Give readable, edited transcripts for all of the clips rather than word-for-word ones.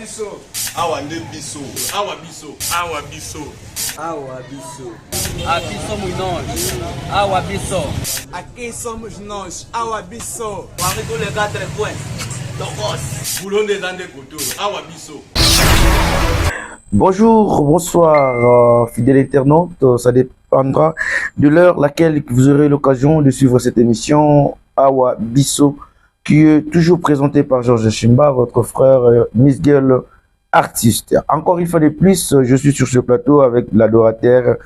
biso. Awa nde biso. Awa biso. Awa biso. Awa biso. Aqui somos nós. Awa biso. Aqui somos nós. Awa biso. Avec tous les quatre coins. Tokos. Boulon des Andes Koto. Awa biso. Bonjour, bonsoir, fidèles internautes. Ça dépendra de l'heure laquelle vous aurez l'occasion de suivre cette émission Awa Bisso, qui est toujours présentée par Georges Chimba, votre frère Miss Girl artiste. Encore une fois de plus, je suis sur ce plateau avec l'adorateur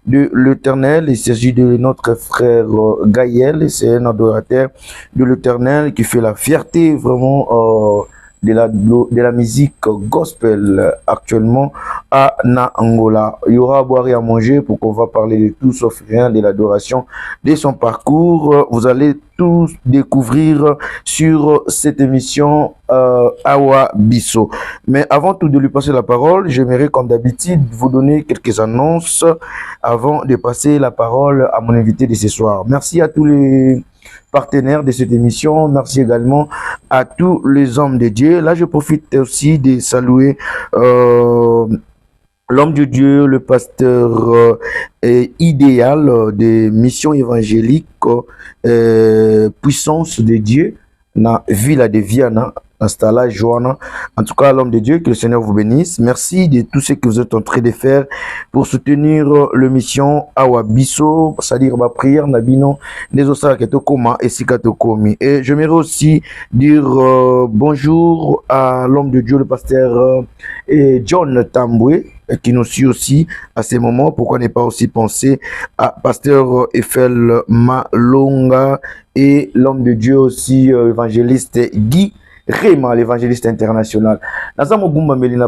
de l'Éternel. Il s'agit de notre frère Gaël. C'est un adorateur de l'Éternel qui fait la fierté vraiment de la musique gospel actuellement à Angola. Il y aura à boire et à manger pour qu'on va parler de tout sauf rien, de l'adoration, de son parcours. Vous allez tout découvrir sur cette émission Awa Bisso. Mais avant tout de lui passer la parole, j'aimerais comme d'habitude vous donner quelques annonces avant de passer la parole à mon invité de ce soir. Merci à tous les partenaires de cette émission. Merci également à tous les hommes de Dieu. Là, je profite aussi de saluer l'homme de Dieu, le pasteur idéal des missions évangéliques, puissance de Dieu, dans Villa de Viana, installé Joanna. En tout cas, l'homme de Dieu, que le Seigneur vous bénisse. Merci de tout ce que vous êtes en train de faire pour soutenir l'émission Awa Bisso, c'est-à-dire ma prière, Nabino, des Osaka Ketokoma et Sikatokomi. Et j'aimerais aussi dire bonjour à l'homme de Dieu, le pasteur John Tamboué, qui nous suit aussi à ces moments. Pourquoi ne pas aussi penser à pasteur Eiffel Malonga et l'homme de Dieu aussi, évangéliste Guy Réma, l'évangéliste international.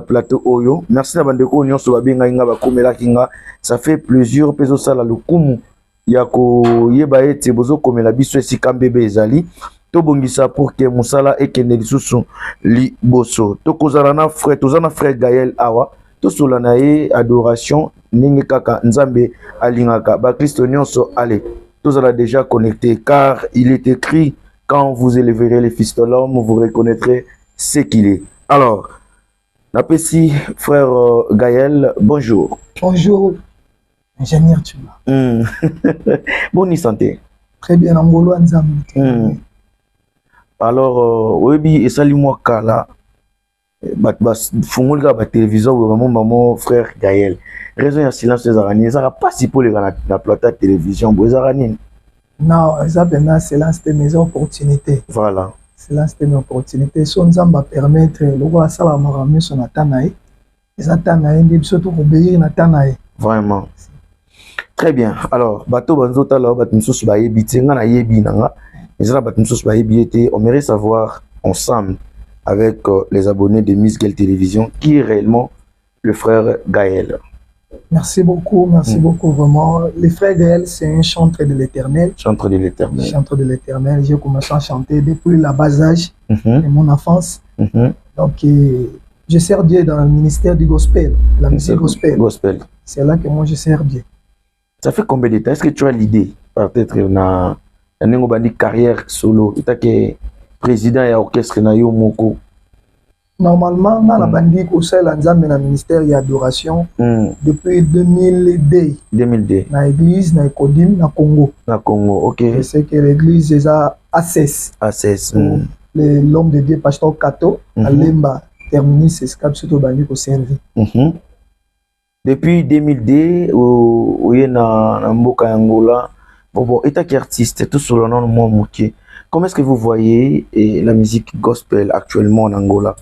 Plateau Oyo. Merci à Bandeko Nyon Sobabenga Inga Bakomela Kinga. Ça fait plusieurs pesos sala lukumu. Yako Yebaete Bozo Komela Biso Sikambe Ezali. Tobongisa pour que Moussala et Kennedy Soussou Li Bosso. Tokozana frère Gaël Awa. Tosolanae adoration. Ninge Kaka Nzambe Alingaka. Ba Christo Nyonso Ale. Tous a déjà connecté car il est écrit. Quand vous élèverez les fils de l'homme, vous reconnaîtrez ce qu'il est. Alors, Napesi, frère Gaël, bonjour. Bonjour, ingénieur Tuma. Bonne santé. Très bien, Angolo Nzambe. Alors, Webi et Salimwa Kala, Fungolga, la télévision, maman, frère Gaël. Raison de silence des araignées, ça n'a pas si pour les la plateau de télévision, les araignées. Non, c'est là, c'était mes opportunités. Voilà. C'est là, c'était mes opportunités. Son Zamba permettre, le roi Salam Ramé, son Atanaï. Les Atanaï, surtout obéir Natanaï. Vraiment. Très bien. Alors, bateau Banzota, là, Batumsus Bayebi, Tengana Yebi, Nanga. Mais là, Batumsus Bayebi, on aimerait savoir ensemble avec les abonnés de Miss Girl Télévision qui est réellement le frère Gaël. Merci beaucoup vraiment. Le frère Gaël, c'est un chanteur de l'Éternel. Chanteur de l'Éternel. Chanteur de l'Éternel. J'ai commencé à chanter depuis la bas âge de mon enfance. Donc, je sers Dieu dans le ministère du gospel, la musique gospel. C'est là que moi je sers Dieu. Ça fait combien de temps? Est-ce que tu as l'idée, peut-être, dans une carrière solo? Tu es président et orchestre na yo moko. Normalement, dans la bandit au sein de la ministère d'adoration depuis 2002. 2002. Dans l'église, dans Kodim, dans Congo. Dans Congo, ok. C'est que l'église est à ACES. ACES. L'homme de Dieu, pasteur Kato, à Lemba, terminé ses scapes surtout bandit pour servir. Depuis 2002, où il y a un Mboka Angola, bon, état artiste, tout sur le nom de mon moutier. Comment est-ce que vous voyez la musique gospel actuellement en Angola?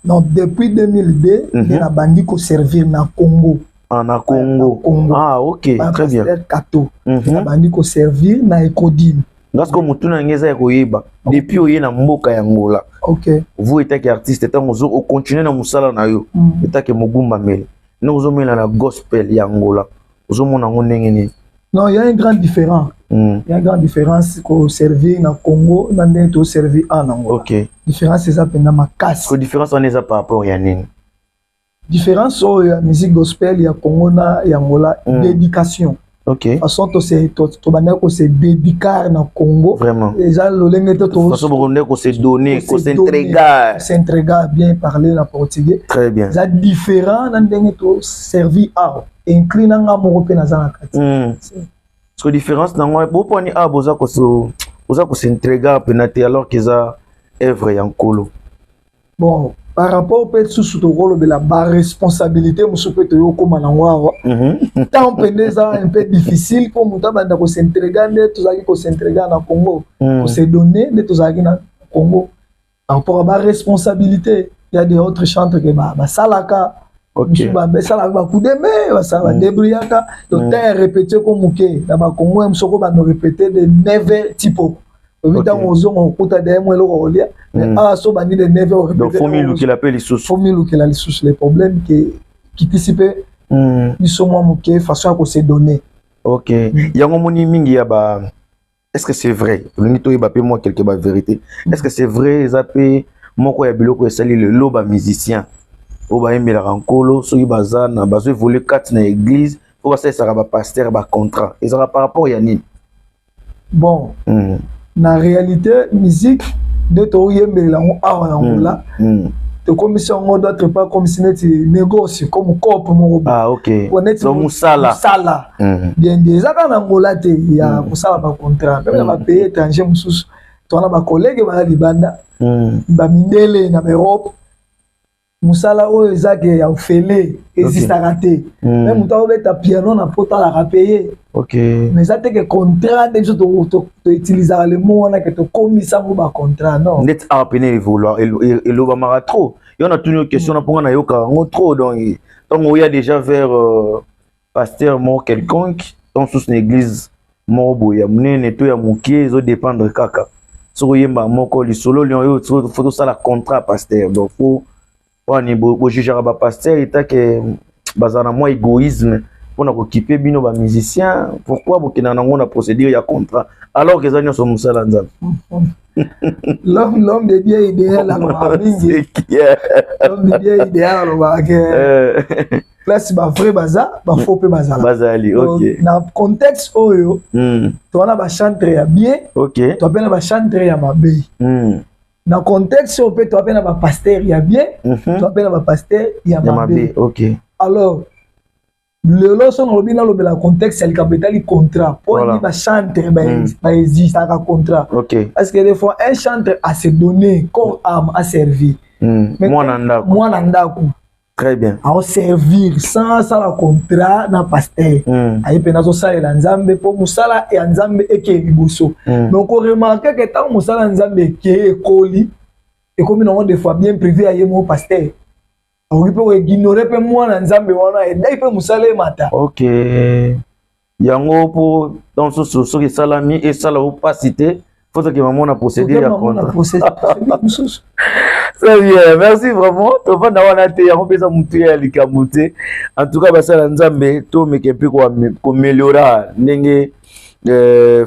Donc, depuis 2002, il y a bandit qui servir dans Congo. En Congo. Ah, ok, très bien. Kato. Il y a bandit qui servir dans Kodim. Parce que depuis que vous êtes Mboka Angola, vous êtes artiste, vous continuez à musala na yo. Vous êtes Mogumba Mel. Nous avons la gospel Angola. Vous avez non, il y a une grande différence. Il y a une grande différence qu'on servir dans le Congo, dans servir en Angola. Ok. Différence, c'est ça, pendant ma casse. La différence, on est par rapport à Yannin. Différence, il y a musique gospel, il y a Congo, il y a Angola, dédication. Ok. Façon to se dédicar na Congo. Vraiment. Déjà l'olenge to façon qu'on se donner, qu'on s'entregar bien parler en portugais. Très bien. Ça différent dans ndenge to servi art. Inclus na ngamo pe na zana kati. Parce que différence dans moi beaucoup ni a boza ko s'entregar penate alors qu'ils a œuvre yankolo. Bon, par rapport au fait sous le rôle de la responsabilité monsieur peut te comme na ngwa. Tant pendeza un peu difficile pour muta banda ko s'entregar ne to zaki ko s'entregar na Congo. Ko se donner ne to zaki na Congo. Par rapport à la responsabilité, il y a des autres chantres que ba salaka. Ok. Ça la va coup de main, ça va débriaka. Donc t'as répété comme ok. D'abord Congo aime soko ba nous répéter de 9 typos. Évidemment aux hommes on coûte des mots le rolia. Mais ah so bandi de 9 répéter. Donc faut mieux qu'il appelle les sources. Faut mieux qu'il a les sources les problèmes qui anticiper. Ils sont moins ok façon à se donner. Ok. Yango moni mingi ya ba. Est-ce que c'est vrai? Le nito y ba moi quelque ba vérité. Est-ce que c'est vrai zappé moko ya biloko esali le loba musicien? Oba yemela rankolo soki bazana bazo voler 4 na église pour ça ça va pasteur ba contrat et ça par rapport ya nini bon na réalité musique de to yemela ngo awa ngola te commission ngo d'autre pas comme si net négocie comme corps mon ah OK so musala bien déjà kana ngola te ya musala ba contrat même ba payer étranger mususu to na ba collègue ba libanda ba mindele na Europe musala o ezake ya ofele existera te même muta obeta piano na pota la payer OK mais ça te que contrat de to utiliser le mot na que to komisa mo ba contrat non net a peine vouloir et le va mara trop il y en a une question na ponga na yoka ngo trop donc on y a déjà vers pasteur mort quelconque dans sous une église mort boya munene to ya mukie zo dépendre kaka so yemba moko li solo lion yo faut ça la contrat pasteur donc faut wani bo juger ba pasteur eta que bazana moi égoïsme pour na occuper bino ba musicien pourquoi bokina nango na procédure ya contrat alors que zanyo so musala nzambe l'homme de Dieu idéal la mingi l'homme de Dieu idéal lo ba que place ba vrai baza ba faux pe bazala bazali OK na contexte oyo to na ba chanter ya bien OK to pena ba chanter ya mabe dans le contexte, on peut appeler un pasteur, il y a bien, tu appelles un pasteur, il y a mal. Ok. Alors, le lorsqu'on a dans le contexte, c'est le capital du contrat. Pour dire un chanteur, il existe un contrat. Ok. Parce que des fois, un chanteur a se donné, corps, âme, a servi. Moi, nandaku. Très bien. À servir sans ça le contrat na pasteur. Aïe penazo ça et l'anzambe pour musala et anzambe et qui liboso. Donc on remarque que tant musala anzambe qui est coli et comme nous des fois bien privé aïe mon pasteur. On peut ignorer peu moi anzambe wana et dai peu musala mata. OK. Yango pour dans ce qui salami et sala ou pas cité. Faut que maman a procédé à contrat. Très bien, merci vraiment. En tout cas, ça nzambe to mekepi ko améliorer ndenge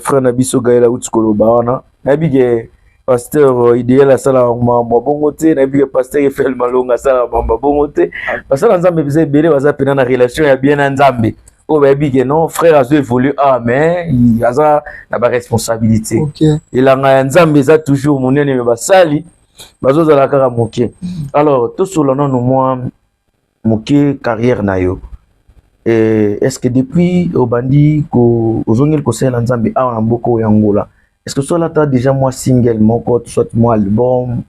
frère Nabiso Gaëla Utskolo baana. Nabi ke pasteur idéal à sala mamba bongote, nabi ke pasteur Fel Malonga sala mamba bongote. Parce que nzambe bizé belé baza pena na relation ya bien nzambe. Oh baby que non frère a évolué mais il a ça la responsabilité. OK. Il a nzambe za toujours monene me basali. Bazo za la kara moké. Alors tout sur le nom de moi moké carrière na yo. Et est-ce que depuis au bandi ko ozongel ko sel nzambe a na mboko ya Angola. Est-ce que cela t'a déjà moi single moko soit moi album?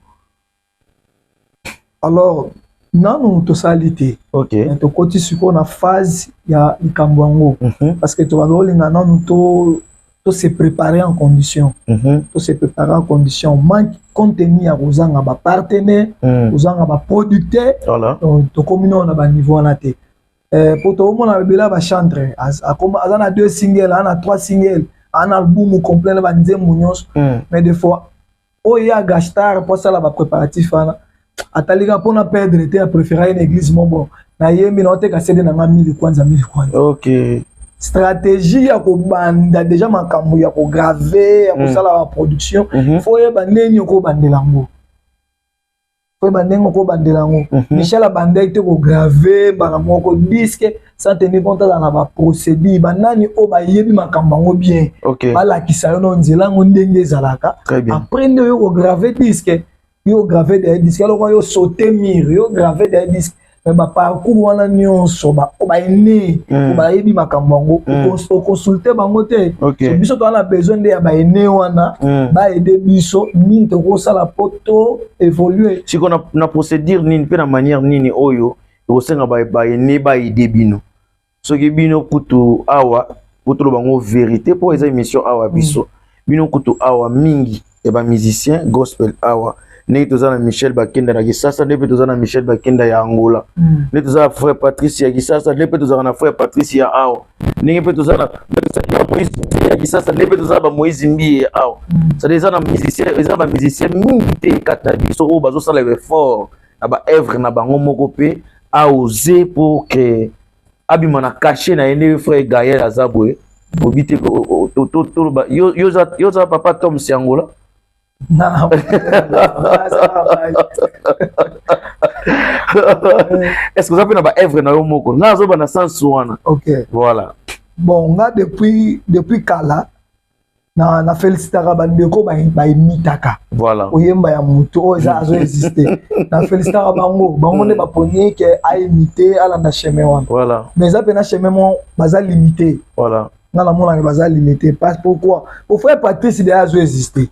Alors non totalité. OK. To côté sur na phase ya ikambwango parce que to bazolinga non to se préparer en condition. To se préparer en condition manque contenu à ozanga ba partenaire, ozanga ba producteur. Voilà. To communion na ba niveau na té. Pour to mona bela ba chanter comme azana 2 singles, ana 3 singles, un album complet ba nzembo nyos. Mais des fois oya gastar pour ça la ba préparatif ana atalika pona perdre te a préférer une église bon na yembi na ote ka cede na 1000 kwanza 1000 kwanza. OK. Stratégie ya ko banda déjà makambo ya ko graver ya ko sala la production faut yeba neni ko bandela ngo Faut bandengo ko bandelango. Michel a bandé été gravé bana moko disque sans tenir compte dans la procédure. Banani o ba yebi makambango bien. Bala kisayo no nzela ndenge zalaka. Après de yo gravé disque, yo gravé des disques alors yo sauter mur, yo gravé des disques. Mais ba parcours wana nyonso ba o ba ene, o ba yebi makambango, o consulter bango te. So biso to na besoin de ba ene wana, ba aider biso ni to ko sala poto évoluer. Si qu'on a procédure ni pe na manière nini oyo, o senga ba ene ba aider bino. So ke bino kutu awa, kutu lo bango vérité pour les émissions awa biso. Bino kutu awa mingi e ba musicien gospel awa. Né tozana Michel Bakenda na Gisasa, né tozana Michel Bakenda ya Angola. Né tozana frère Patrice ya Gisasa, né tozana frère Patrice ya Awa. Né tozana Moïse ya Gisasa, né tozana Moïse Mbi ya Awa. Ça des ana musicien, les ana musicien mingi kata biso o bazo sala effort na ba œuvre na bango moko pe a osé pour que abima na caché na ene frère Gaël Azabwe. Obité ko yo za papa Tom si Angola. Non. Est-ce que vous avez une œuvre dans le moko? Là, vous avez un sens. Ok. Voilà. Bon, on a depuis Kala, na félicité Rabandeko ba imitaka. Voilà. Oyemba ya mutu o za zo exister. Na félicité Rabango, bango ne ba ponier que a imiter ala na chemin wan. Voilà. Mais ça pena chemin mon baza limité. Voilà. Dans la monde baza limité parce pourquoi pour faire Patrice de azo exister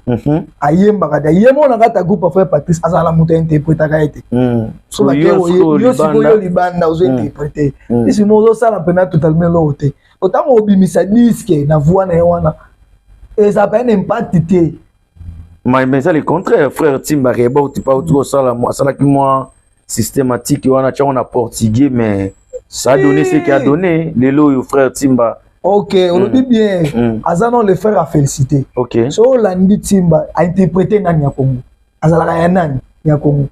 ayemba kada yemo na kata groupe faire Patrice azala muta interpréter ka été so la yo siko yo libanda ozo interpréter ici mozo sala pena totalement l'autre autant obimisa disque na voix na wana et ça pas un impact té mais ça le contraire frère Timba Rebo tu pas autour ça la qui moi systématique wana cha on a portugais mais ça a donné ce qui a donné les lots frère Timba. Ok, on le dit bien. Azanon le frère a félicité. Ok. So Landi Timba a interprété Nani ya Congo. Azala ya Nani ya Congo.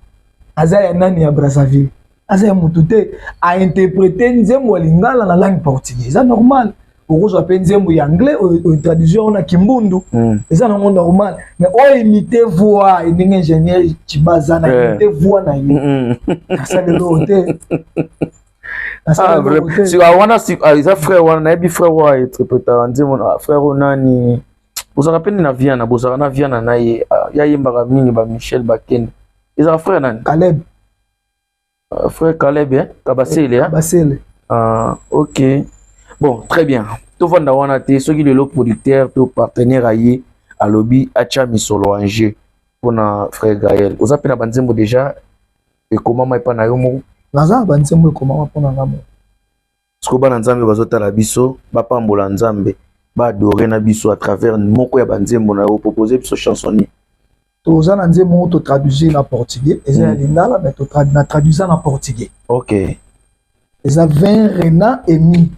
Azaya Nani ya Brazzaville. Azaya Mutute a interprété Nzembo Lingala na langue portugaise. C'est normal. Pourquoi je appelle Nzembo ya anglais ou traduction na Kimbundu. C'est normal. Mais on imite voix et n'ingé ingénieur Chibaza na imite voix na yé. Ça le lote. Ah vraiment. Si wana si isa frère wana na bi frère wa interpréteur ndimo frère nani vous rappelez na Viana bozaka na Viana na ye ya yembaka mingi ba Michel Bakenda isa frère nani Caleb frère Caleb hein Kabasele hein Kabasele ah OK bon très bien to vanda wana te soki le producteur to partenaire aye à lobby acha misolo anje pona frère Gaël vous appelez na banzembo déjà et comment mai pa na yo mo naza banzembo comment pona ngamo Sko ba nzambe bazotala biso ba pambola nzambe ba adorer na biso à travers moko ya banzembo na yo proposer biso chansonnier toza na nzembo to traduire na portugais eza lingala mais to traduire na portugais. OK eza 20 Rena emi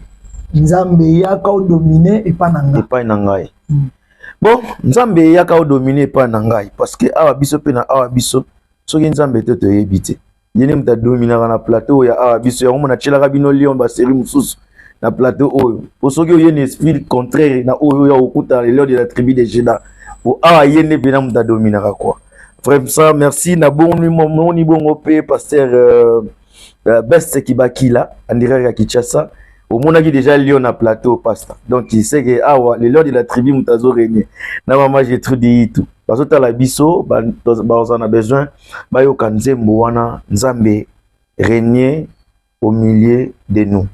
nzambe ya ka dominer et pas na ngai bon nzambe ya ka dominer pas na ngai parce que awa biso pe na awa biso soki nzambe te to yebite yene mta dominer na plateau ya awa biso ya mona tshela bino lion ba série mususu na plateau oyo pour soki yene esprit contraire na oyo ya okuta le lion de la tribu de Juda pour awa yene bena mta dominer quoi frère ça merci na bon ni bon opé pasteur Best Kibakila André ya Kinshasa au monde qui déjà lion na plateau pasteur donc il sait que awa le lion de la tribu mutazo régner na mama j'ai trop dit tout parce que la biso on a besoin ba yo kanzembo wana nzambe régner au milieu de nous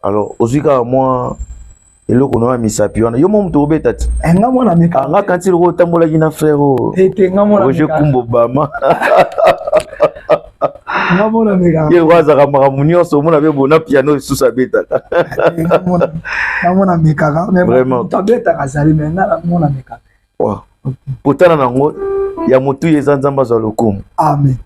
alors ozika moi eloko no misapi wana yo mo mto obetati nga mona meka nga kanti ro tambola kina frère tete nga mona Roger Kumbo Bama nga mona meka ye waza kama munyoso mona be bona piano susa betaka nga mona meka mais vraiment tabeta kazali mais nga mona meka wow potana nango ya mutu yeza nzamba za lokumu amen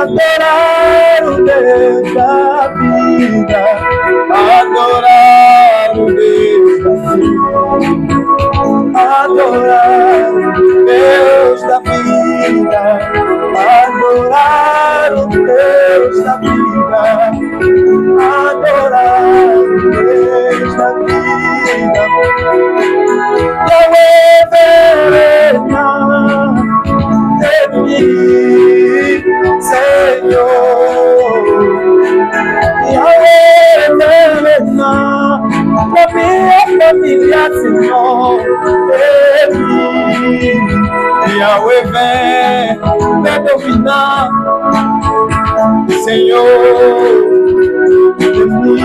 adorar o Deus da vida, adorar o Deus da vida, adorar o Deus da vida, adorar o Deus da vida, adorar o Deus da vida. Yahweh verena de mim, Senhor. Yahweh verena da minha família, Senhor, de mim. Yahweh vem dominar, Senhor, de mim.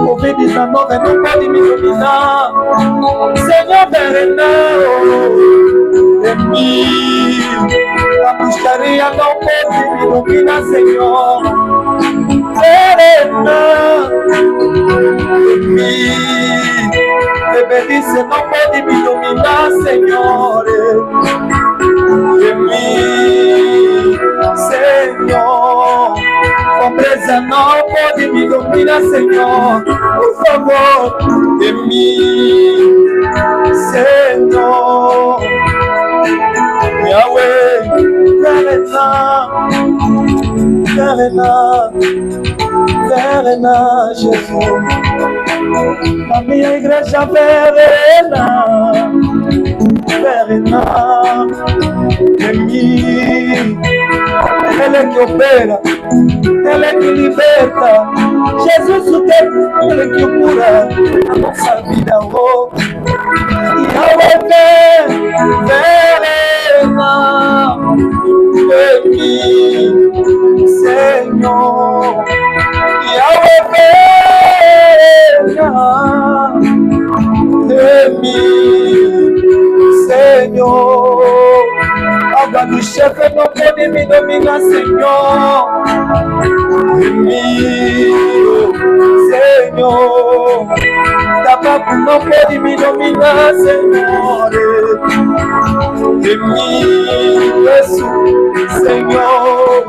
Covid-19 não pode me dominar, Senhor, verena de mim. A bruxaria não pode me dominar, Senhor, verena de mim. Rebelice não pode me dominar, Senhor, de mim, Senhor. Pobreza não pode me dominar, Senhor, por favor, de mim, Senhor. Yahweh, verena, verena, verena, Jesus. A minha igreja verena, verena de mim. Ele é que opera, Ele é que liberta. Jesus o tempo, Ele é que cura a nossa vida. Oh, Yahweh verena de mim, Senhor. Yahweh de mim, Senhor. Água do chefe não pode me dominar, Senhor. De mim, Senhor. Tabaco não pode me dominar, Senhor. De mim, Jesus, Senhor.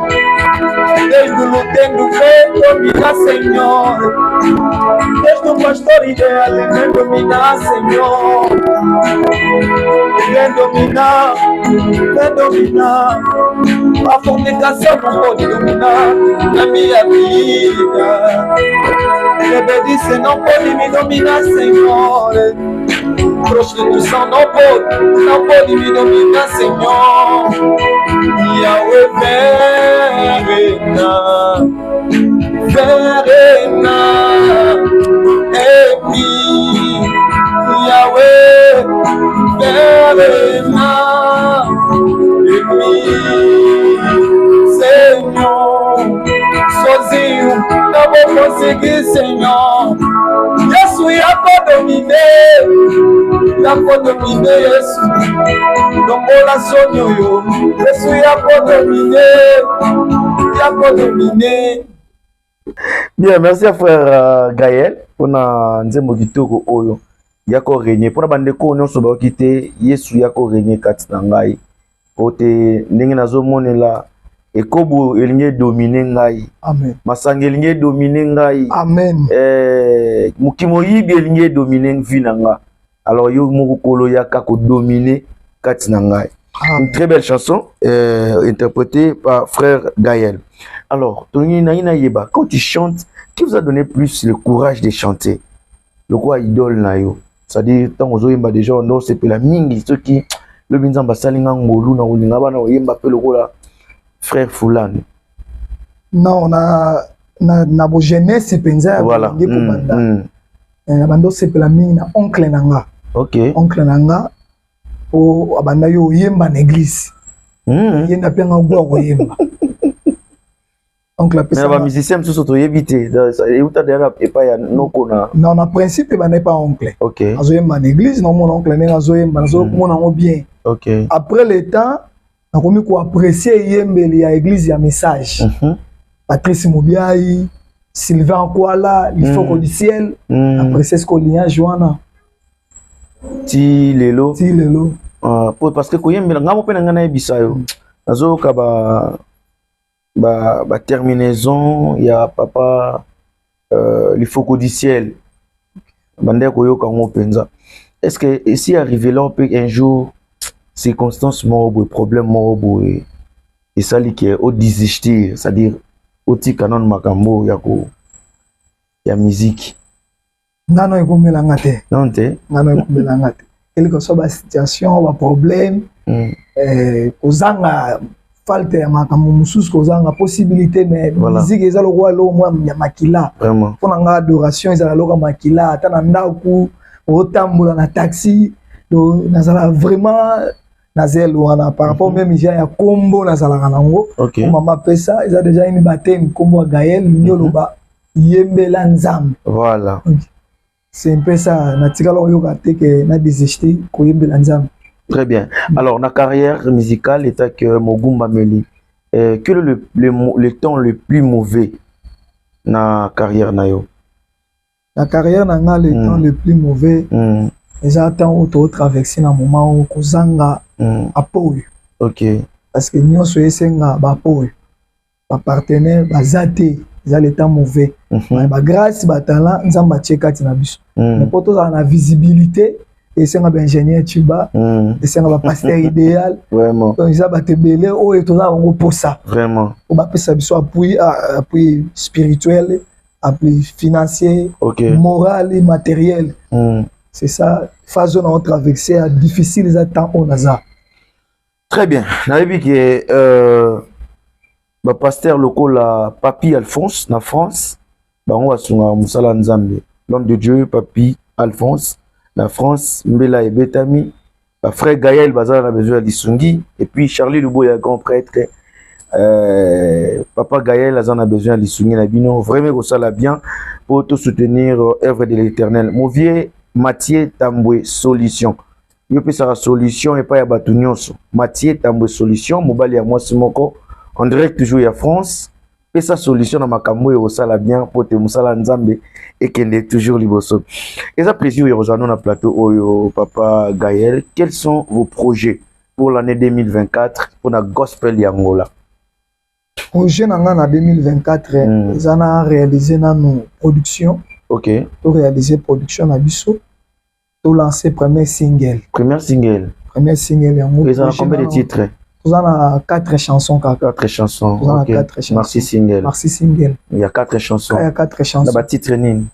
Desde o lutendo vem dominar, Senhor. Desde o pastor ideal vem dominar, Senhor. Vem dominar, vem dominar. A fornicação não pode dominar na minha vida. Rebelice não pode me dominar, Senhor. Prostituição não pode me dominar, Senhor. Yahweh verena, verena em mim. Yahweh verena em mim, Senhor. Sozinho não vou conseguir, Senhor. Jesus ia dominar, Jesus. Não vou lá sonho, Jesus ia dominar. Bien, merci à frère Gaël pour na nzembo kitoko oyo yako régner pour na bandeko nyonso ba kité Yesu yako régner katina ngai ote ndenge nazomonela ekobo elinge dominer ngai. Amen. Masanga elinge dominer ngai. Amen. Mukimo yibi elinge dominer vina nga. Alors yo mukolo yaka ko dominer katina ngai. Une très belle chanson interprétée par frère Gaël. Alors, quand tu chantes, qui vous a donné plus le courage de chanter? Le quoi idole na yo? C'est-à-dire, tant aux oyemba déjà, on c'est la mingi, ceux qui le binzamba salinga ngolu na ulinga bana oyemba pe le quoi frère Fulani. Non, na bo jeunesse penza voilà. Bando c'est la mingi na oncle nanga. OK. Oncle nanga o abanda yo yemba na église. Yenda pe nga gwa yemba. Donc la personne. Mais les musiciens sont tous éviter. Et où t'as des rap et pas y a non qu'on non, en principe, il n'est pas oncle. Ok. Azoye man église, non mon oncle n'est azoye man mon bien. Ok. Après le temps, on a commis quoi apprécier yembeli y a église y a message. Patrice Moubiaï, Sylvain Kouala, l'Ifoko du ciel, apprécier ce qu'on y a Joanna. Ti lelo. Ti lelo. Parce que quand yembeli ngamo pe ngana bisayo. Nazoka terminaison ya papa il faut qu'au ciel bande koyoka ngo penza. Est-ce que ici arrivé là un jour circonstance mort problème mort et ça li qui au désistir, c'est-à-dire au ti canon makambo ya musique ngano ekomela ngate non te ngano ekomela ngate quelque soit ba situation ba problème kozanga falte ya makambo mususu kozanga possibilité mais musique eza lokwa lo mwa ya makila vraiment pona nga adoration eza lokwa makila ata na ndaku otambola na taxi do nazala vraiment nazel wana par rapport même déjà ya kombo nazala nango mama pesa eza déjà une baptême kombo Gaël Minyoloba yembela nzambe voilà c'est un peu ça natika lo yoka te que na désisté ko yembela nzambe. Très bien. Alors, la carrière musicale est que Mogumba Meli. Quel est le temps le plus mauvais na carrière nayo? La carrière n'a le temps le plus mauvais. Déjà temps où tu traversé dans moment où kozanga appui. OK. Parce que nous sommes senga ba appui. Ba partenaire bazate, ils le temps mauvais. Ba grâce ba talent nzamba cheka tina biso. Mais pour tous la visibilité et c'est un ingénieur tuba et c'est un pasteur idéal vraiment donc ils ont belé oh et tout ça on pour ça vraiment on va ça biso appui spirituel appui financier moral et matériel c'est ça phase on a traversé difficile les temps on a ça. Très bien na vu que ba pasteur local la Papi Alphonse na France ba on va sunga musala nzambe l'homme de Dieu Papi Alphonse. La France, Mbela et Betami, frère Gaël Bazar a besoin d'Issungi, et puis Charlie Louboya, grand prêtre, papa Gaël a besoin d'Issungi, vraiment ça l'a bien pour tout soutenir l'œuvre de l'Éternel. Mon vieux Mathieu Tamboué, solution. Il peut faire solution et pas y a Mathieu Tamboué, solution, Mobali à moi, Simoko, en direct toujours à France. Et sa solution dans ma camouille au sala bien pour te musala nzambe et qu'elle est toujours liboso. Et ça plaisir de rejoindre notre plateau au papa Gaël. Quels sont vos projets pour l'année 2024 pour la gospel Yangola? Projet en 2024, ils ont réalisé nos productions. OK. Pour réaliser production à Bissau, pour lancer premier single. Premier single. Premier single Yangola. Ils ont combien de titres? Nous avons 4 chansons. 4 chansons. Nous avons 4 chansons. Merci single. Merci single. Il y a 4 chansons. Il y a 4 chansons. Le titre Nine.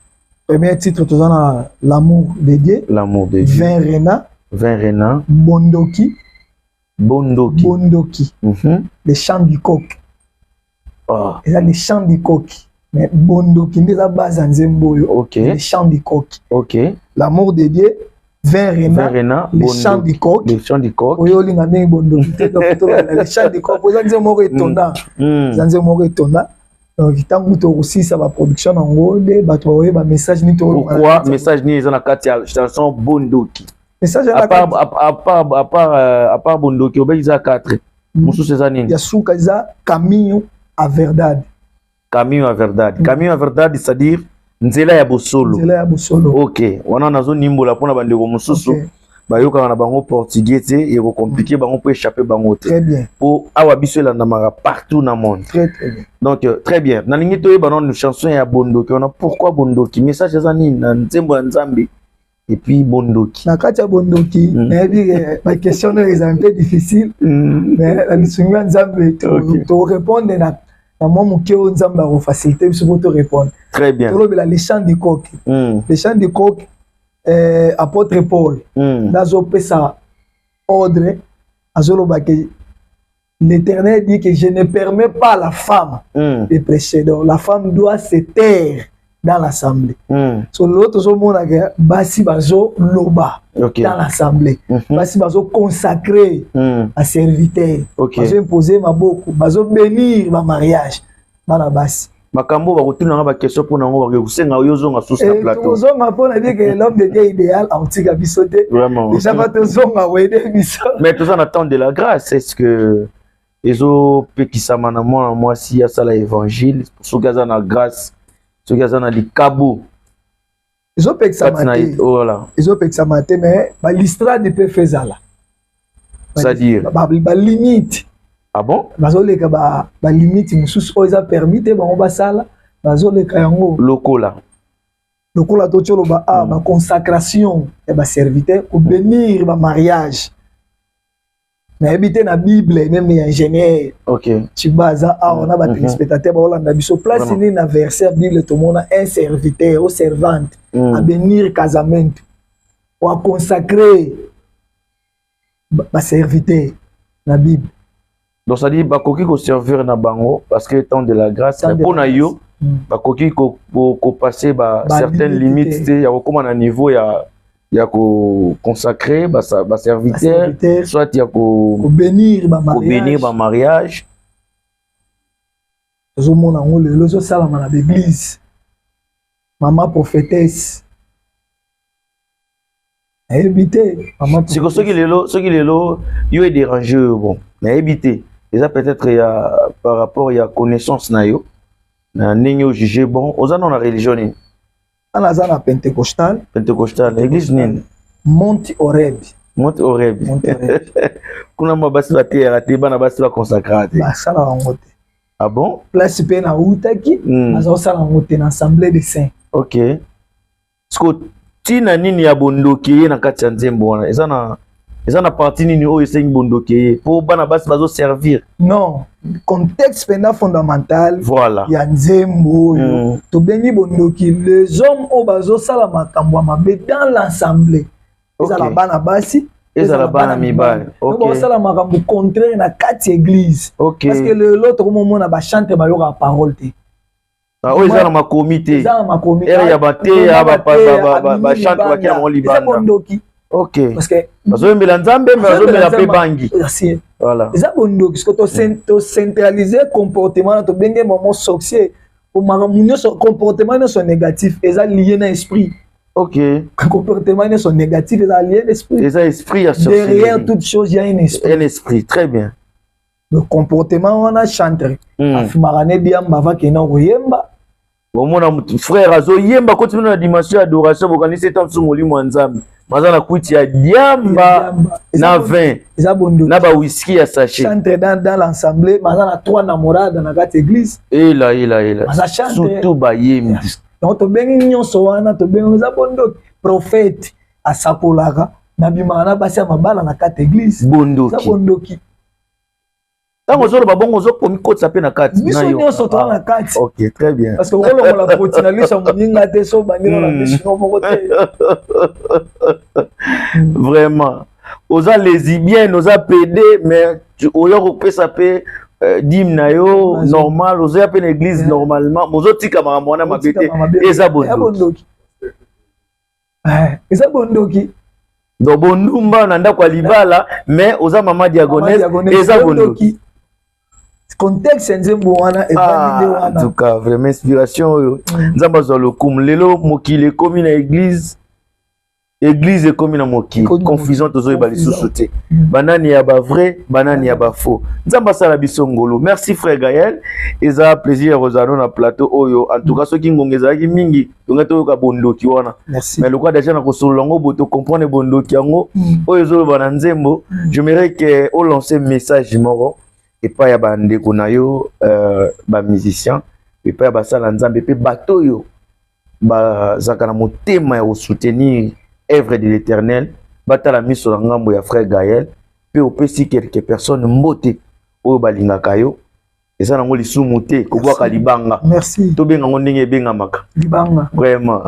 Premier titre, nous avons L'amour de Dieu. L'amour de Dieu. 20 Rena. 20 Rena. Bondoki. Bondoki. Bondoki. Les chants du coq. Oh. Et ça, les chants du coq. Mais Bondoki, c'est la base en Zemboyo. OK. Les chants du coq. OK. L'amour de Dieu. 20 Rena, les chants du coq. Les chants du coq. Oui, les chants du coq. Vous avez mort étonnant. Vous avez mort étonnant. Donc, tant que tu aussi ça va production en gros, bah message ni tout. Pourquoi message ni ils ont la carte chanson Bondoki. Message à part Bondoki, au ils ont 4. Moussou ces années. Il y a Soukaza Caminho à Verdade. Caminho à Verdade. Caminho à Verdade, c'est-à-dire Nzela ya Bosolo. Nzela ya Bosolo. OK. Wana nazo nimbola pona bandeko mosusu. Bayoka na bango portugais et ko compliqué bango pour échapper bango. Très bien. Pour awa biso la namara partout dans le monde. Très bien. Donc très bien. Na lingi toye banon une chanson ya Bondoki. On a pourquoi Bondoki? Message za nini na nzembo ya Nzambe et puis Bondoki. Na kati ya Bondoki, ma question est un peu difficile. Mais la mission Nzambe to répondre na moi mon cœur Nzambe va faciliter pour te répondre. Très bien. Les chants du coq. Les chants du coq, apôtre Paul. Dans pesa ordre, l'Éternel dit que je ne permets pas à la femme de prêcher. Donc la femme doit se taire dans l'assemblée. Sur l'autre, basi bazo loba dans l'assemblée. Basi bazo consacré à serviteur. Bazo imposer ma beaucoup. Bazo bénir ma mariage. Bana basi. Makambo va retourner ba question pour nango ba kusenga yozonga sous la plateau. Tozonga pour la dire que l'homme de Dieu idéal en tika bisoté. Vraiment. Déjà pas tozonga wede biso. Mais tous en attendent de la grâce. Est-ce que ezo pekisama na moi si ya sala évangile pour ceux qui ont la grâce, ceux qui ont la likabo. Ezo pekisama. Voilà. Ezo pekisama mais ba l'histoire de peut faire ça là. C'est-à-dire ba limite Ah bon? Bazoleka ba limite mususu oza permis te bango basala bazoleka yango lokola to cholo ba ba consacration et ba serviteur ou bénir ba mariage na habité na Bible même ingénieur. OK. Tu baza on a ba téléspectateur ba olanda biso place ni na verset Bible to mona un serviteur ou servante à bénir casamento ou à consacrer ba serviteur na Bible. Donc ça dit bakoki ko servir na bango parce que temps de la grâce mais pour na yo bakoki ko passer ba certaines limites il y a comme un niveau il y a ko consacrer ba serviteur soit il y a ko bénir ba mariage zo mona ngole lozo sala na l'église maman prophétesse éviter maman ce qui lelo yo est dérangé bon mais éviter déjà peut-être il y a par rapport il y a connaissance na yo na ninyo jugé bon oza na religion ni ana za na pentecostal église nini Monte Oreb kuna mabasi ba terre te bana basi ba consacrate ba sala ngote. Ah bon? Place pe na utaki azo sala ngote na assemblée des saints. OK. Sko tina nini ya bondoki na kati ya nzembo wana eza na parti nini oyo esengi bondoki po bana basi bazo servir? Non, contexte pena fondamental. Voilà. Ya nzembo to bengi bondoki les hommes o bazo sala makambo mabe dans l'assemblée. Eza la bana basi eza la bana mibale. OK. Bazo sala makambo contraire na kati église. OK. Parce que l'autre moment na ba chanter ba yoka parole te. Ah oui, ça ma comité. Ça ma comité. Il y a batté ba chante wa kia mo libanda. OK. Parce que bazo mbela nzambe bazo mbela pe bangi. Voilà. Eza bondo parce que to centraliser comportement to benge moment sorcier pour mamunyo son comportement ne sont négatif eza lié na esprit. OK. Comportement ne sont négatif eza lié à l'esprit. Eza esprit à sorcier. Derrière toute chose il y a un esprit. Un esprit, très bien. Le comportement on a chanté. Afimarane diamba va kena oyemba. Bon mon frère azo yemba continue na dimension adoration bokanisi tant sungoli mwanzambe. Mazana kuti ya diamba na 20 na ba whisky ya sachet chanter dans l'assemblée mazana 3 namorada na kati église et là surtout ba yembi donc to bengi nyonso wana to bengi za bondo prophète asakolaka na bimana basi ya mabala na kati église bondoki tango zolo babongo zo komi kotsa pe na kati na yo nyonso to na kati. OK, très bien parce que on la protinalisa moninga te so bandiro na bishino moko te. Vraiment oza lesbienne oza PD mais oyo kopesa pe dim na yo normal oza pe na église normalement mozo tika makamona mabete eza bondoki eza bondoki do bondumba na ndako libala mais oza mama diagonesse eza bondoki contexte nzembo wana evandi wana en tout cas vraiment inspiration oyo nzamba zo lokum lelo mokile komi na église komi na mokile confusion tozo yeba lisusu te banani ya ba vrai banani ya ba faux nzamba sala biso ngolo. Merci frère Gaël eza plaisir rozano na plateau oyo en tout cas soki ngongeza ki mingi tonga to ka bondoki wana mais le quoi déjà na kosolo ngo boto comprendre bondoki yango oyo zo bana nzembo j'aimerais que on lancer message moro et pas ya bande kuna yo ba musicien et pas ba sala nzambe pe bato yo ba zakana motema ya soutenir œuvre de l'Éternel batala miso na ngambo ya frère Gaël pe opesi quelques personnes mbote oyo balingaka yo eza nango lisumu te kobwaka libanga. Merci to benga ngo ndenge ebengamaka libanga vraiment.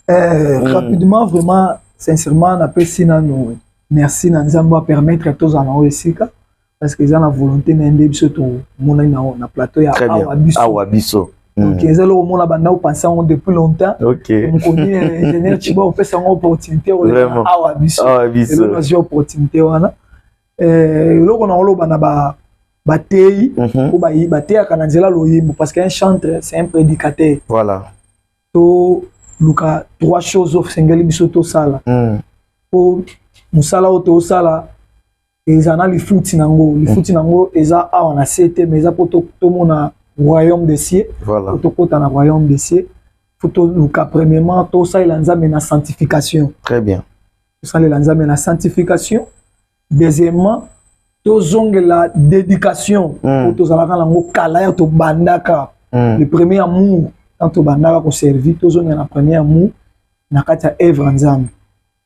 Rapidement vraiment sincèrement na pesi nanu merci na nzambo a permettre à tous en esika parce que ils ont la volonté n'ende biso to mona na plateau ya awa biso. Donc ils ont mona banda penser depuis longtemps. OK. On connaît ingénieur Chiba on fait son opportunité awa biso. Et là j'ai opportunité wana loko na olo bana ba tei ou ba tei kana nzela loyimbo parce qu'un chanteur c'est un prédicateur. Voilà. To luka trois choses of sengeli biso to sala. Po musala o to sala ezana lifuti nango eza awa na sete mais eza poto to mona royaume des cieux. Voilà. To kota na royaume des cieux. Faut luka premièrement to ça il nzambe na sanctification. Très bien. To ça il nzambe na sanctification. Deuxièmement la dédication pour tous la kala to bandaka le premier amour quand to bandaka ko servir tozonga la premier amour na kata œuvre nzambe.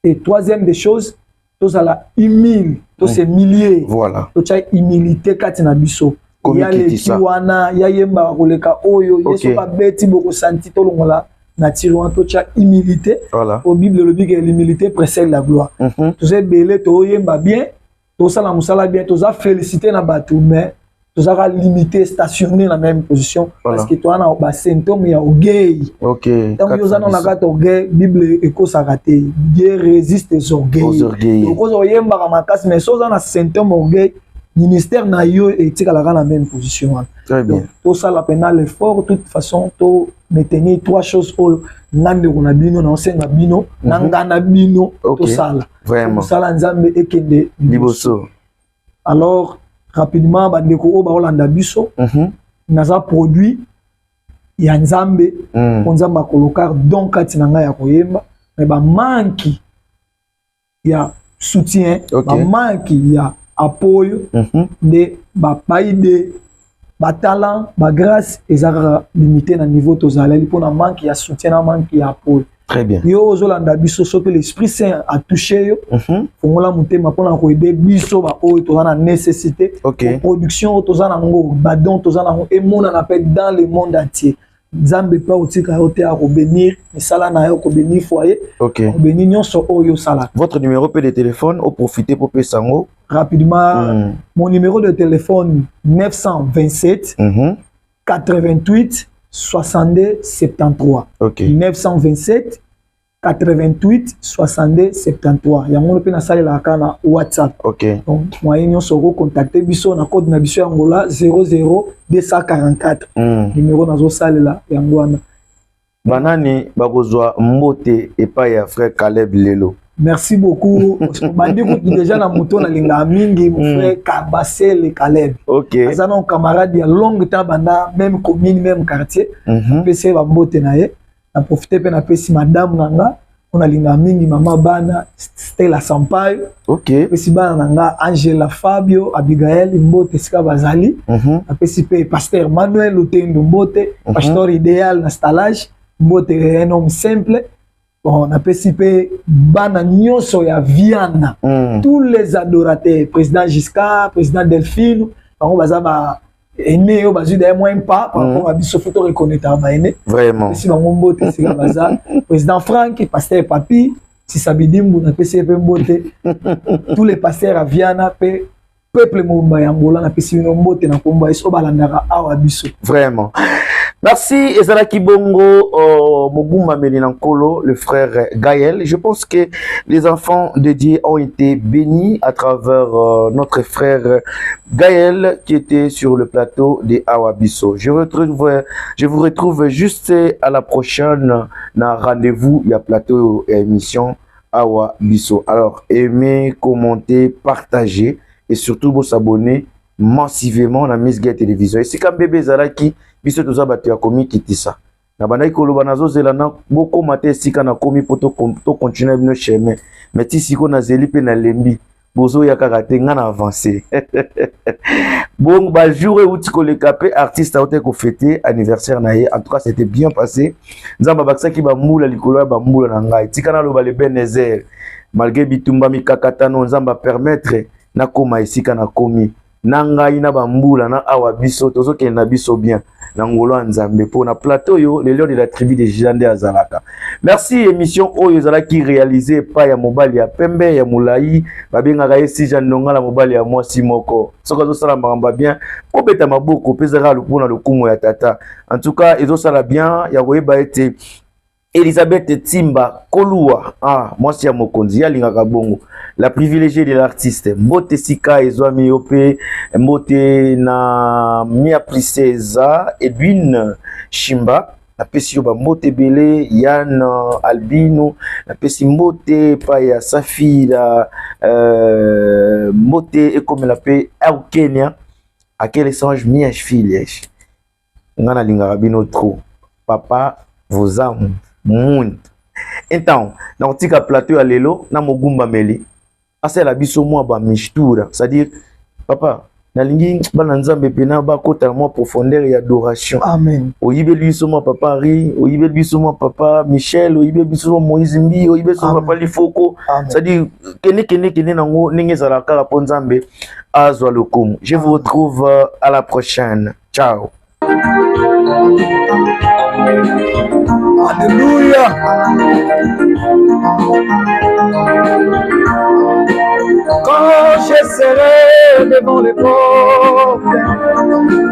Et troisième des choses, tous la humile, tous ces milliers. Voilà. Tous la humilité kati na biso. Il y a les kiwana, il y a yemba koleka oyo, yeso ba beti boko santi to longola na tiroan tous la humilité. Voilà. Au Bible le dit que l'humilité précède la gloire. Tous ces belé to yemba bien, tous ça la musala bien, tous ça féliciter na batu mais tous ça limiter stationner la même position parce que toi na ba symptôme ya orgueil. OK. Donc yo zana na gato orgueil, Bible eko saraté. Dieu résiste aux orgueils. Donc aux yemba ka makasi mais so zana symptôme orgueil, ministère na yo etika la même position. Très bien. Tout ça la peine l'effort de toute façon to maintenir trois choses au nande ko na bino na senga bino nangana bino tout ça là. Vraiment. Tout ça la nzambe ekende liboso. Alors rapidement bandeko o ba olanda biso naza produit ya nzambe nzamba kolokar donc kati na nga ya koyemba mais ba manki ya soutien ba manki ya appui de ba paide ba talent ba grâce ezara limité na niveau tozaleli pour na manque ya soutien na manque ya appui. Très bien. Yo ozolanda biso so que l'Esprit Saint a touché yo fongola mutema pona ko aider biso ba o tozana nécessité production tozana ngo ba don tozana ngo et mon on appelle dans le monde entier. Nzambe pa otika ote a ko bénir misala na yo ko bénir foyer ko bénir nyonso oyo sala. Votre numéro de téléphone au profiter pour pesango rapidement mon numéro de téléphone 927 88 62 73. 927 88 62 73. Yango pe na sala la kana WhatsApp. Donc moyen nyo soko contacter biso na code na biso yangola 00 244. Numéro nazo sala la yango wana. Banani bakozwa mbote epa ya frère Caleb lelo. Merci beaucoup. Bandi ko déjà na moto na linga mingi mon frère Kabasel Caleb. Ça non camarade il y a long temps banda même commune même quartier. PC ba mbote na ye. Na profiter pe na pesi madame nanga on a linga mingi mama bana Stella Sampaio. Pesi bana nanga Angela Fabio Abigail mbote sika bazali. Na pesi pe pasteur Manuel Lutendo mbote, pasteur idéal na stalage mbote un homme simple. Bon, on a participé bana nyonso ya Viana. Tous les adorateurs, président Giscard, président Delphine, on va ba aîné au bazu d'ailleurs moins pas par rapport à biso photo reconnaître ba aîné. Vraiment. Si ba mbote c'est baza, président Franck, pasteur Papi, si sabidimbu na PCP mbote. Tous les pasteurs à Viana peuple mumba ya Angola na pesi no mbote na komba iso balandaka awa biso. Vraiment. Merci Ezalaki Bongo Moguma Melinankolo, le frère Gaël. Je pense que les enfants de Dieu ont été bénis à travers notre frère Gaël qui était sur le plateau de Awabiso. Je vous retrouve juste à la prochaine rendez-vous. Il y a plateau et émission Awabiso. Alors aimez, commentez, partagez et surtout vous abonnez massivement à la Miss Gay Télévision. Et c'est comme bébé Zalaki biso toza bato ya komi kitisa na bandai koloba nazo zelana boko mate sika na komi poto continuer bino chemin mais ti siko na zeli pe na lembi bozo ya karaté nga na avancer bon ba jour et outi koleka pe artiste a ko fêter anniversaire na ye. En tout cas c'était bien passé. Nzamba baksa ki ba mula likolo ya ba mula na ngai tika na loba le Benezer malgré bitumba mikakatano nzamba permettre na koma esika na komi nanga ina bambula na Awabiso tozo ke na biso bien nangolo nzambe pour na plateau yo les lions de la tribu de Jande Azalaka. Merci émission oyo zalaki réalisé pa ya mobali ya pembe ya mulai babenga ga esi jandonga la mobali ya mwasi moko soka zo sala mbamba bien po beta maboko pezera lupona lukumo ya tata. En tout cas ezo sala bien ya koyeba ete Elisabeth Timba Kolua, mwasi ya mokonzi ya lingaka bongo, la privilégiée de l'artiste. Mbote Sika Ezwami Yope, mbote na Mia Princesa, Edwin Shimba, na pesi yoba mbote bele, Yann Albino, na pesi mbote pa ya Safira, mbote ekome la pe au Kenya, à quel échange Mia Chfiliesh. Ngana lingaka bino trop. Papa, vos âmes. Monde. Então, na otika plateau ya lelo na mogumba meli. Asa la biso mwa ba mixtura, c'est-à-dire papa nalingi bana nzambe pena ba kota mo profondeur et adoration. Amen. Oyibe biso mo papa Henri, oyibe biso mo papa Michel, oyibe biso mo Moïse Mbi, oyibe biso papa Lifoko. C'est-à-dire kene nango ninge za la kala po nzambe azwa lokumu. Je vous retrouve à la prochaine. Ciao. Alléluia. Quand je serai devant les portes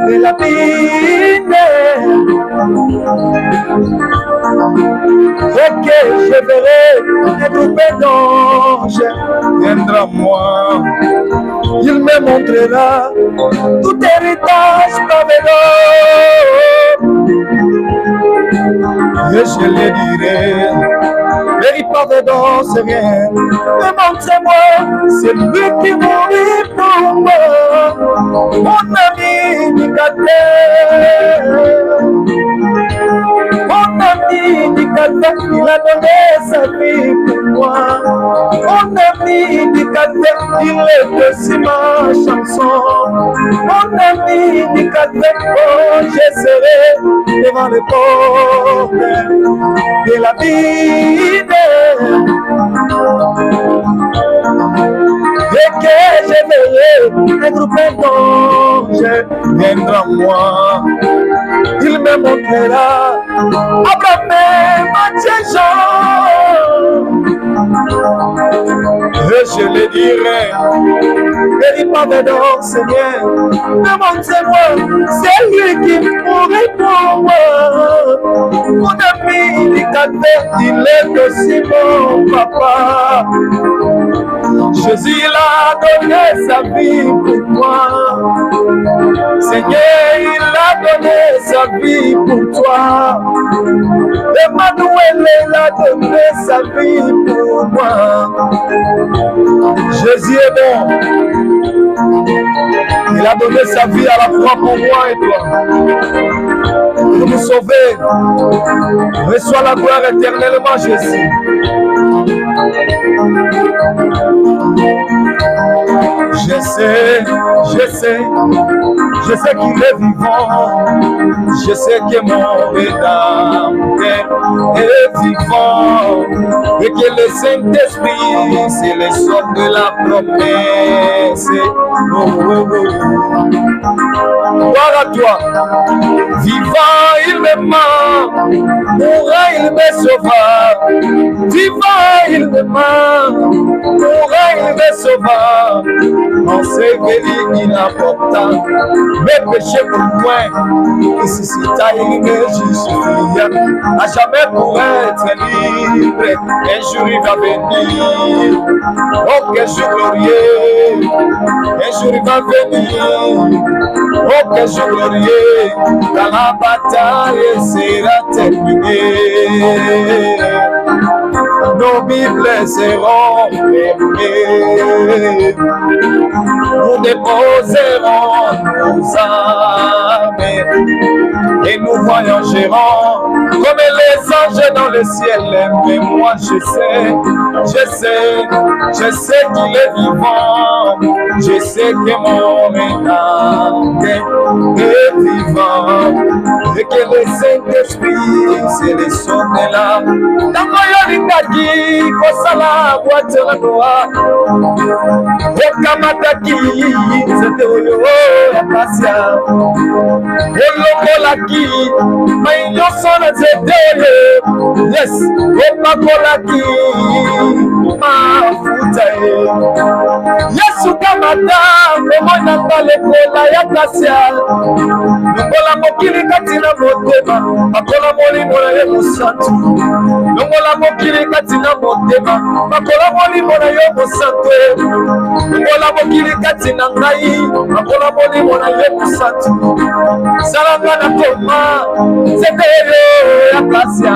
de la ville et que je verrai des troupes d'anges viendra moi, il me montrera tout héritage pavé d'or. Et je le dirai, véritable dans ce rien, montrez-moi, c'est lui qui mourit pour moi, mon ami Nicodème. Mon ami Nicodème, il a donné sa vie pour moi. Mon ami Nicodème, il est aussi ma chanson. Mon ami Nicodème, oh, je serai devant les portes de la vie. Et que je verrai un groupe d'anges viendra moi, il me montrera Abraham, Matthieu, Jean. Et je le dirai, véritable dans Seigneur, demandez-moi, c'est lui qui mourrait pour moi. Mon ami, il est aussi mon papa. Jésus a donné sa vie pour moi. Seigneur, il a donné sa vie pour toi. Emmanuel, il a donné sa vie pour moi. Jésus est bon. Il a donné sa vie à la croix pour moi et toi. Pour nous sauver. Reçois la gloire éternellement, Jésus. Je sais qu'il est vivant. Je sais que mon Rédempteur est vivant. Et que le Saint-Esprit, c'est le sort de la promesse. Oh, oh, oh. Gloire à toi. Vivant, il m'aima. Mourant, il me sauva. Vivant, il m'aima. Mourant, il me sauva. Enseveli, il apporta mes péchés pour moi. Et si ta il me justifie, à jamais pour être libre. Un jour il va venir. Oh, quel jour glorieux. Un jour il va venir. Oh, quel jour glorieux. Quand la bataille sera terminée, nos Bibles seront fermées. Nous déposerons nos âmes et nous voyagerons comme les anges dans le ciel. Mais moi je sais qu'il est vivant. Je sais que mon Rédempteur est vivant. Et que le Saint-Esprit, c'est le son de l'âme. Dans mon yolikaki, kosala boîte la noa. Okamataki, c'était oyo akasia. Olokolaki, maïnyo sona zete oyo. Yes, opakolaki, mafuta e. Yesu kamata, omona palekola ya kasia. Longola mokili kati na motema, akola molimo na ye mosantu. Longola mokili kati na motema, akola molimo na ye mosantu. Longola mokili kati na ngai, akola molimo na ye mosantu. Salanga na koma, nzete oyo ya kasia.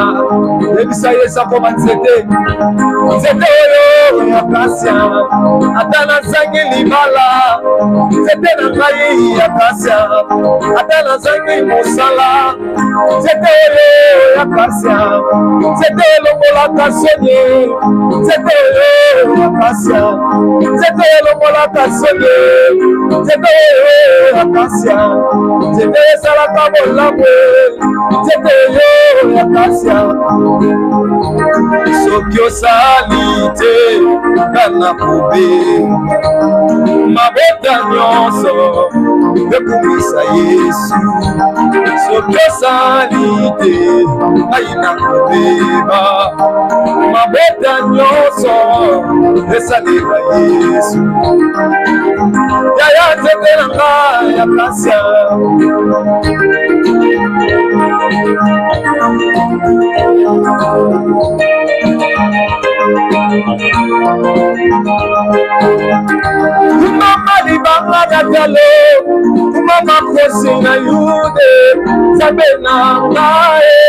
Ebisa yesa koma nzete, nzete oyo ya kasia. Ata na zangi libala, nzete na ngai ya kasia. Ata na zangi mosala, nzete oyo ya kasia. Nzete longola kasonye, nzete oyo Acacia, nzete elongolaka songe, nzete Acacia, nzete esalaka bolamu, nzete yo Acacia. Soki osali te kana kobe mabota nyonso ekumisa Yesu. Soki osali te aina kobeba mabota nyonso esalela Yesu. Yaya nzete nanga ya Acacia, Mama libanga datalo, mama kosi na yude, zabe na ngae,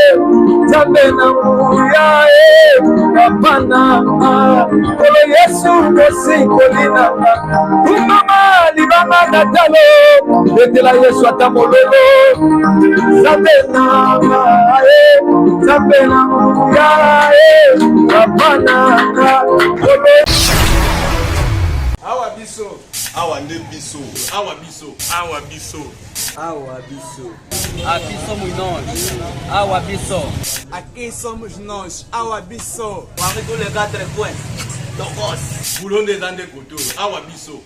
zabe na muyae, kapana, kolo Yesu kosi kolina. Mama libanga datalo, betela Yesu atamololo, zabe na ngae, zabe na muyae, kapana, kolo. Awa biso. Awa nde biso. Awa biso. Awa biso. Awa biso. Aqui somos nós. Awa biso. Aqui somos nós. Awa biso. Avec tous les 4 coins. Boulon des Andes Koto. Awa biso.